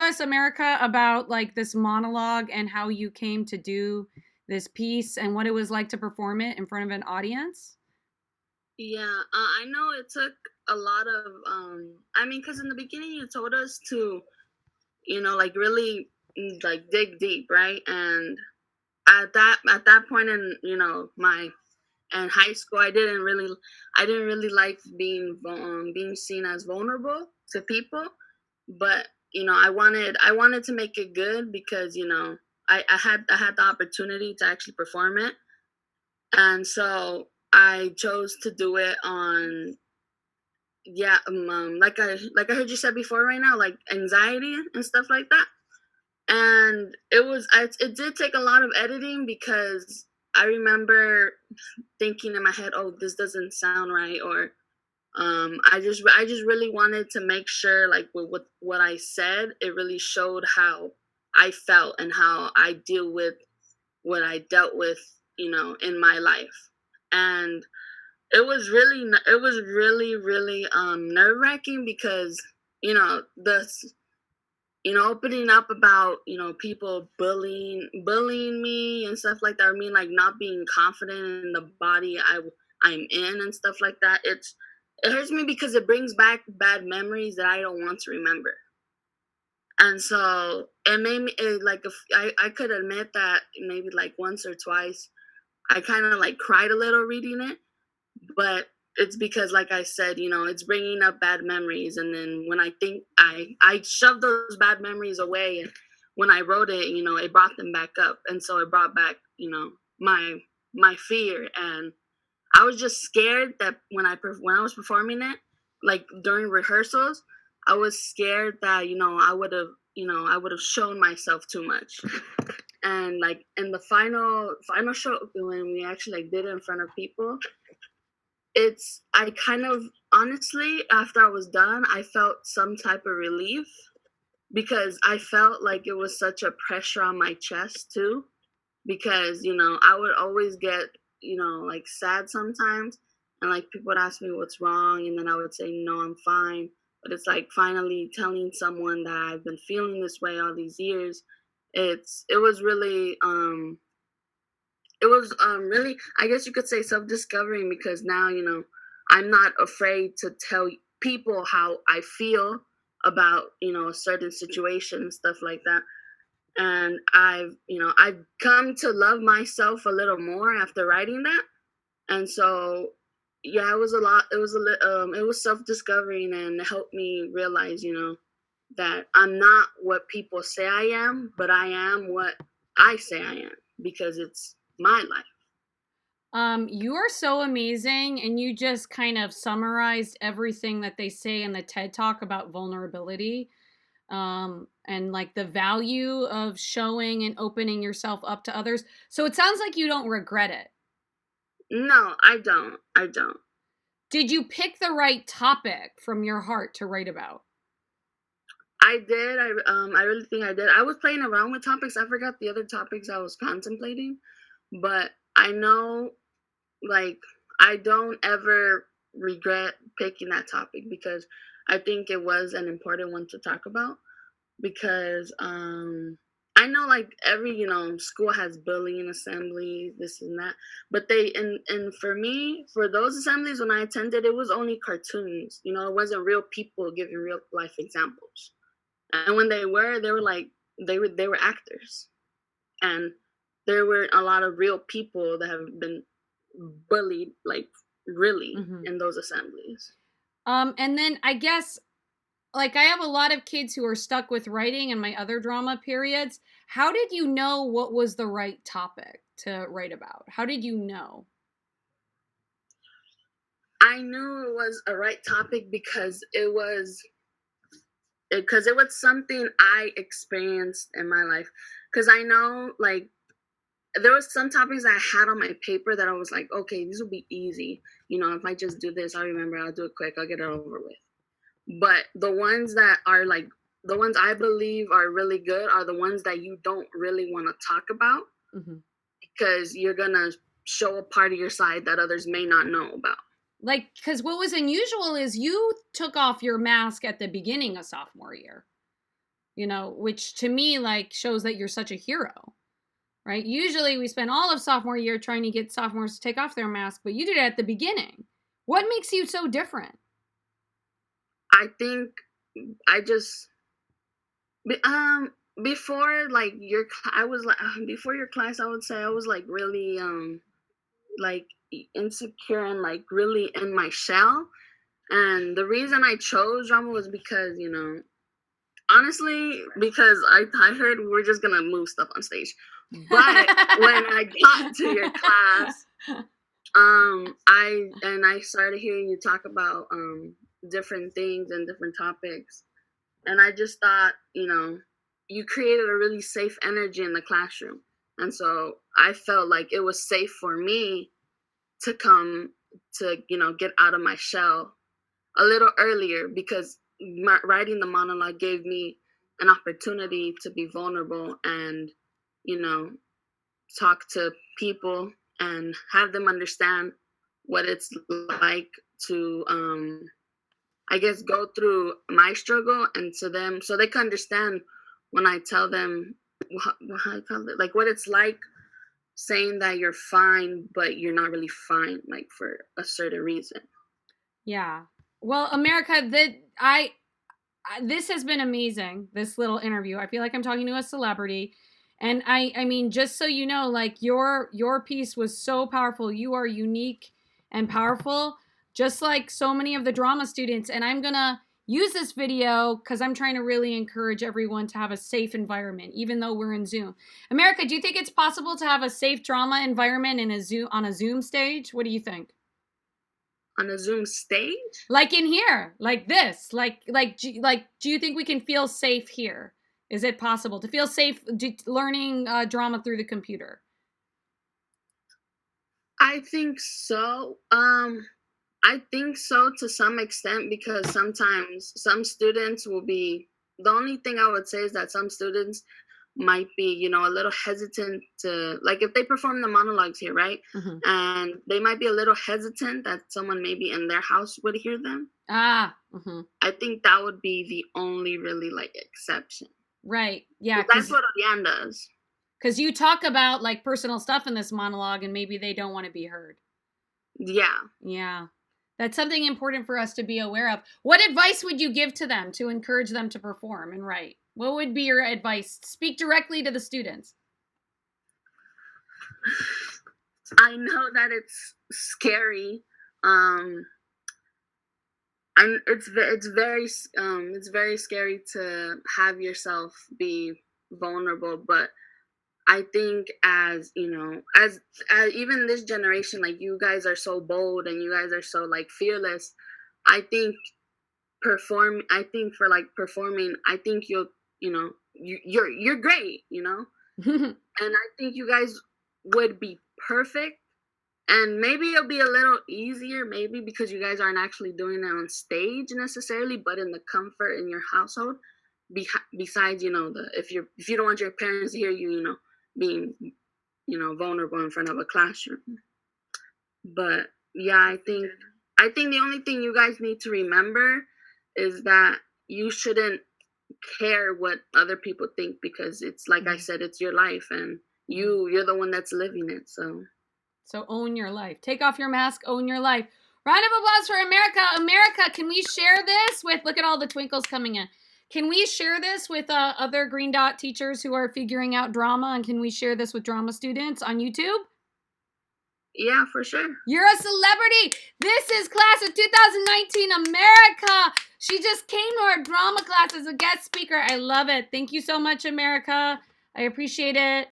us, America, about like this monologue and how you came to do this piece and what it was like to perform it in front of an audience? Yeah, I know it took a lot of, I mean, because in the beginning you told us to, like really like dig deep, right? And at that point in, my in high school, I didn't really like being seen as vulnerable to people, but I wanted to make it good because I had the opportunity to actually perform it, and so I chose to do it on, yeah, like I heard you said before right now, like anxiety and stuff like that. And it did take a lot of editing because I remember thinking in my head, oh, this doesn't sound right, or I just really wanted to make sure, like, with what I said, it really showed how I felt and how I deal with what I dealt with, in my life. And it was really nerve wracking because you know the opening up about people bullying me and stuff like that. I mean, like, not being confident in the body I'm in and stuff like that. It hurts me because it brings back bad memories that I don't want to remember. And so it made me like, if I could admit that maybe like once or twice I kind of like cried a little reading it, but it's because, like I said, it's bringing up bad memories, and then when I think I shoved those bad memories away, and when I wrote it, it brought them back up, and so it brought back, my fear. And I was just scared that when I was performing it, like during rehearsals, I was scared that I would have shown myself too much. And like in the final show, when we actually like did it in front of people, I kind of, honestly, after I was done, I felt some type of relief because I felt like it was such a pressure on my chest too. Because, I would always get, like sad sometimes, and like people would ask me what's wrong, and then I would say, no, I'm fine. But it's like finally telling someone that I've been feeling this way all these years. It was really, I guess you could say, self-discovering, because now, I'm not afraid to tell people how I feel about, a certain situation and stuff like that. And I've come to love myself a little more after writing that. And so, yeah, it was a lot. It was self-discovering, and it helped me realize, that I'm not what people say I am, but I am what I say I am, because it's my life. You are so amazing, and you just kind of summarized everything that they say in the TED Talk about vulnerability, and like the value of showing and opening yourself up to others. So it sounds like you don't regret it. No, I don't. I don't. Did you pick the right topic from your heart to write about? I did. I really think I did. I was playing around with topics. I forgot the other topics I was contemplating, but I know, like, I don't ever regret picking that topic because I think it was an important one to talk about. Because I know, like, every school has bullying assemblies, this and that, but and for me, for those assemblies when I attended, it was only cartoons. It wasn't real people giving real life examples. And when they were like, they were actors, and there were a lot of real people that have been bullied, like, really, Hmm. in those assemblies. And then I guess, like, I have a lot of kids who are stuck with writing in my other drama periods. How did you know what was the right topic to write about? How did you know? I knew it was a right topic because it was something I experienced in my life. Because I know, like, there was some topics I had on my paper that I was like, okay, these will be easy. If I just do this, I'll remember. I'll do it quick. I'll get it over with. But the ones I believe are really good are the ones that you don't really want to talk about, Hmm. because you're gonna show a part of your side that others may not know about. Like, because what was unusual is you took off your mask at the beginning of sophomore year. which to me like shows that you're such a hero, right? Usually we spend all of sophomore year trying to get sophomores to take off their mask, but you did it at the beginning. What makes you so different? I think I just before like I was like before your class, I would say I was like really like insecure and like really in my shell. And the reason I chose drama was because, honestly, because I heard we were just gonna move stuff on stage. But when I got to your class, I started hearing you talk about different things and different topics, and I just thought, you created a really safe energy in the classroom, and so I felt like it was safe for me to come to get out of my shell a little earlier, because writing the monologue gave me an opportunity to be vulnerable and you know talk to people and have them understand what it's like to I guess go through my struggle, and to them so they can understand when I tell them how I call it, like what it's like saying that you're fine but you're not really fine, like for a certain reason. Yeah. Well, America, this has been amazing. This little interview. I feel like I'm talking to a celebrity. And I mean, just so you know, like your piece was so powerful. You are unique and powerful, just like so many of the drama students. And I'm gonna use this video because I'm trying to really encourage everyone to have a safe environment, even though we're in Zoom. America, do you think it's possible to have a safe drama environment in a Zoom on a Zoom stage? What do you think? On a Zoom stage? Like in here, like this, like do you think we can feel safe here? Is it possible to feel safe learning drama through the computer? I think so. I think so to some extent, because sometimes some students will be, the only thing I would say is that some students might be, a little hesitant to, like, if they perform the monologues here, right? Hmm. And they might be a little hesitant that someone maybe in their house would hear them. Ah, hmm. I think that would be the only really like exception. Right. Yeah, 'Cause that's what Ariane does. because you talk about like personal stuff in this monologue, and maybe they don't want to be heard. Yeah. Yeah. That's something important for us to be aware of. What advice would you give to them to encourage them to perform and write? What would be your advice? Speak directly to the students. I know that it's scary. Um, and it's very scary to have yourself be vulnerable, but I think as even this generation, like you guys are so bold and you guys are so like fearless. I think I think for like performing, I think you're great, and I think you guys would be perfect. And maybe it'll be a little easier, maybe because you guys aren't actually doing it on stage necessarily, but in the comfort in your household. Besides, if you don't want your parents to hear you, being vulnerable in front of a classroom. But yeah, I think the only thing you guys need to remember is that you shouldn't care what other people think, because it's like I said, it's your life, and you're the one that's living it. So own your life. Take off your mask, own your life. Round of applause for America. America, can we share this with, look at all the twinkles coming in. Can we share this with other Green Dot teachers who are figuring out drama? And can we share this with drama students on YouTube? Yeah, for sure. You're a celebrity. This is class of 2019 America. She just came to our drama class as a guest speaker. I love it. Thank you so much, America. I appreciate it.